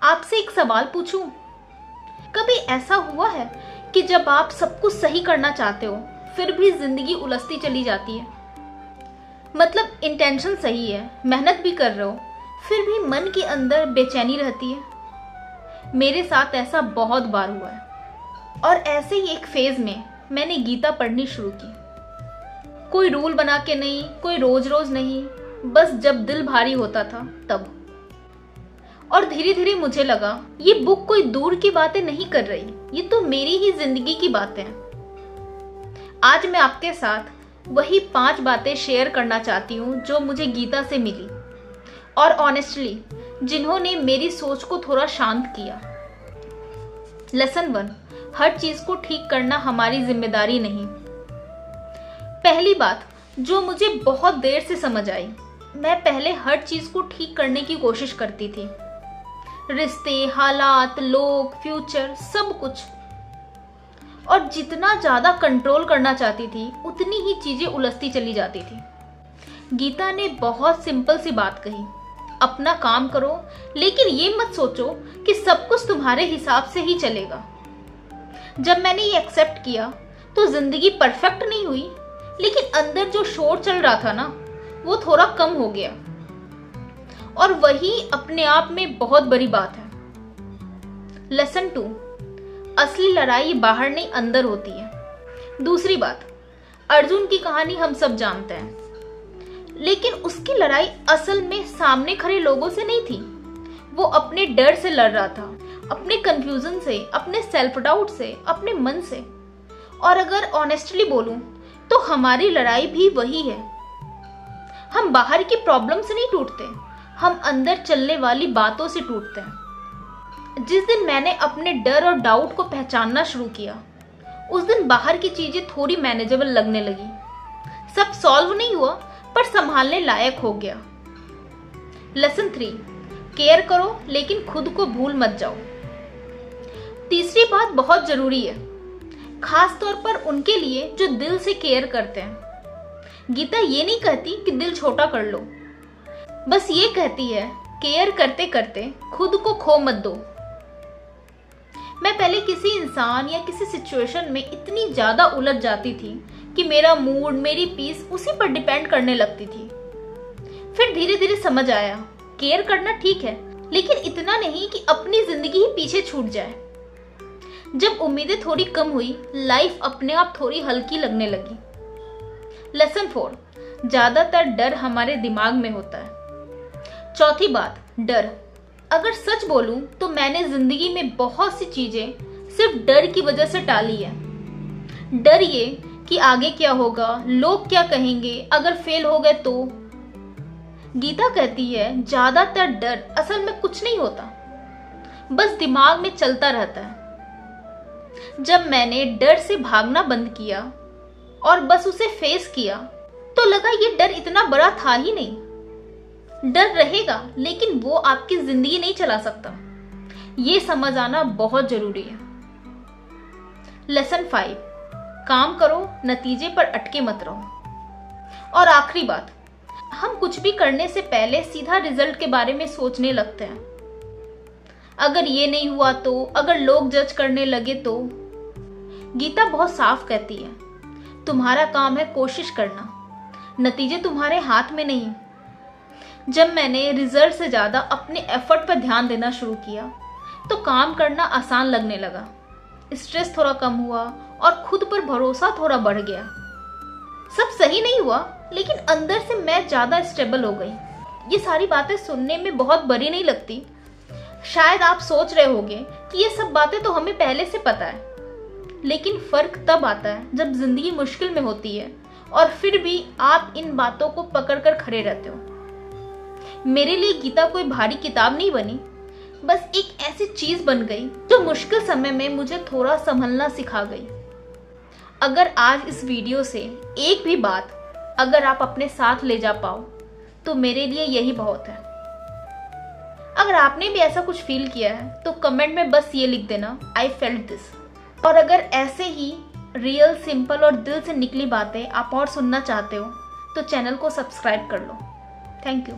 आपसे एक सवाल पूछूं? कभी ऐसा हुआ है कि जब आप सब कुछ सही करना चाहते हो फिर भी जिंदगी उलझती चली जाती है? मतलब इंटेंशन सही है, मेहनत भी कर रहे हो, फिर भी मन के अंदर बेचैनी रहती है। मेरे साथ ऐसा बहुत बार हुआ है। और ऐसे ही एक फेज में मैंने गीता पढ़नी शुरू की। कोई रूल बना के नहीं, कोई रोज रोज नहीं, बस जब दिल भारी होता था तब। और धीरे धीरे मुझे लगा ये बुक कोई दूर की बातें नहीं कर रही, ये तो मेरी ही जिंदगी की बातें हैं। आज मैं आपके साथ वही 5 बातें शेयर करना चाहती हूँ जो मुझे गीता से मिली और ऑनेस्टली जिन्होंने मेरी सोच को थोड़ा शांत किया। लेसन 1, हर चीज को ठीक करना हमारी जिम्मेदारी नहीं। पहली बात जो मुझे बहुत देर से समझ आई, मैं पहले हर चीज को ठीक करने की कोशिश करती थी। रिश्ते, हालात, लोग, फ्यूचर, सब कुछ। और जितना ज्यादा कंट्रोल करना चाहती थी उतनी ही चीजें उलझती चली जाती थी। गीता ने बहुत सिंपल सी बात कही, अपना काम करो लेकिन ये मत सोचो कि सब कुछ तुम्हारे हिसाब से ही चलेगा। जब मैंने ये एक्सेप्ट किया तो जिंदगी परफेक्ट नहीं हुई, लेकिन अंदर जो शोर चल रहा था ना वो थोड़ा कम हो गया। और वही अपने आप में बहुत बड़ी बात है। लेसन 2, असली लड़ाई बाहर नहीं अंदर होती है। दूसरी बात, अर्जुन की कहानी हम सब जानते हैं, लेकिन उसकी लड़ाई असल में सामने खड़े लोगों से नहीं थी। वो अपने डर से लड़ रहा था, अपने कंफ्यूजन से, अपने सेल्फ डाउट से, अपने मन से। और अगर ऑनेस्टली बोलूं तो हमारी लड़ाई भी वही है। हम बाहर की प्रॉब्लम से नहीं टूटते, हम अंदर चलने वाली बातों से टूटते हैं। जिस दिन मैंने अपने डर और डाउट को पहचानना शुरू किया उस दिन बाहर की चीजें थोड़ी मैनेजेबल लगने लगी। सब सॉल्व नहीं हुआ पर संभालने लायक हो गया। लेसन 3, केयर करो लेकिन खुद को भूल मत जाओ। तीसरी बात बहुत जरूरी है, खास तौर पर उनके लिए जो दिल से केयर करते हैं। गीता ये नहीं कहती कि दिल छोटा कर लो, बस ये कहती है केयर करते करते खुद को खो मत दो। मैं पहले किसी इंसान या किसी सिचुएशन में इतनी ज्यादा उलझ जाती थी कि मेरा मूड, मेरी पीस उसी पर डिपेंड करने लगती थी। फिर धीरे धीरे समझ आया केयर करना ठीक है, लेकिन इतना नहीं कि अपनी जिंदगी ही पीछे छूट जाए। जब उम्मीदें थोड़ी कम हुई, लाइफ अपने आप थोड़ी हल्की लगने लगी। लेसन 4, ज्यादातर डर हमारे दिमाग में होता है। चौथी बात, डर। अगर सच बोलूं तो मैंने जिंदगी में बहुत सी चीजें सिर्फ डर की वजह से टाली है। डर ये कि आगे क्या होगा, लोग क्या कहेंगे, अगर फेल हो गए तो। गीता कहती है ज्यादातर डर असल में कुछ नहीं होता, बस दिमाग में चलता रहता है। जब मैंने डर से भागना बंद किया और बस उसे फेस किया तो लगा ये डर इतना बड़ा था ही नहीं। डर रहेगा लेकिन वो आपकी जिंदगी नहीं चला सकता, ये समझ आना बहुत जरूरी है। लेसन 5, काम करो, नतीजे पर अटके मत रहो। और आखिरी बात, हम कुछ भी करने से पहले सीधा रिजल्ट के बारे में सोचने लगते हैं। अगर ये नहीं हुआ तो, अगर लोग जज करने लगे तो। गीता बहुत साफ कहती है तुम्हारा काम है कोशिश करना, नतीजे तुम्हारे हाथ में नहीं। जब मैंने रिजल्ट से ज्यादा अपने एफर्ट पर ध्यान देना शुरू किया तो काम करना आसान लगने लगा। स्ट्रेस थोड़ा कम हुआ और खुद पर भरोसा थोड़ा बढ़ गया। सब सही नहीं हुआ लेकिन अंदर से मैं ज्यादा स्टेबल हो गई। ये सारी बातें सुनने में बहुत बड़ी नहीं लगती। शायद आप सोच रहे होंगे कि ये सब बातें तो हमें पहले से पता है, लेकिन फर्क तब आता है जब जिंदगी मुश्किल में होती है और फिर भी आप इन बातों को पकड़ कर खड़े रहते हो। मेरे लिए गीता कोई भारी किताब नहीं बनी, बस एक ऐसी चीज बन गई जो मुश्किल समय में मुझे थोड़ा संभलना सिखा गई। अगर आज इस वीडियो से एक भी बात अगर आप अपने साथ ले जा पाओ तो मेरे लिए यही बहुत है। अगर आपने भी ऐसा कुछ फील किया है तो कमेंट में बस ये लिख देना, आई फेल्ट दिस। और अगर ऐसे ही रियल, सिंपल और दिल से निकली बातें आप और सुनना चाहते हो तो चैनल को सब्सक्राइब कर लो। Thank you.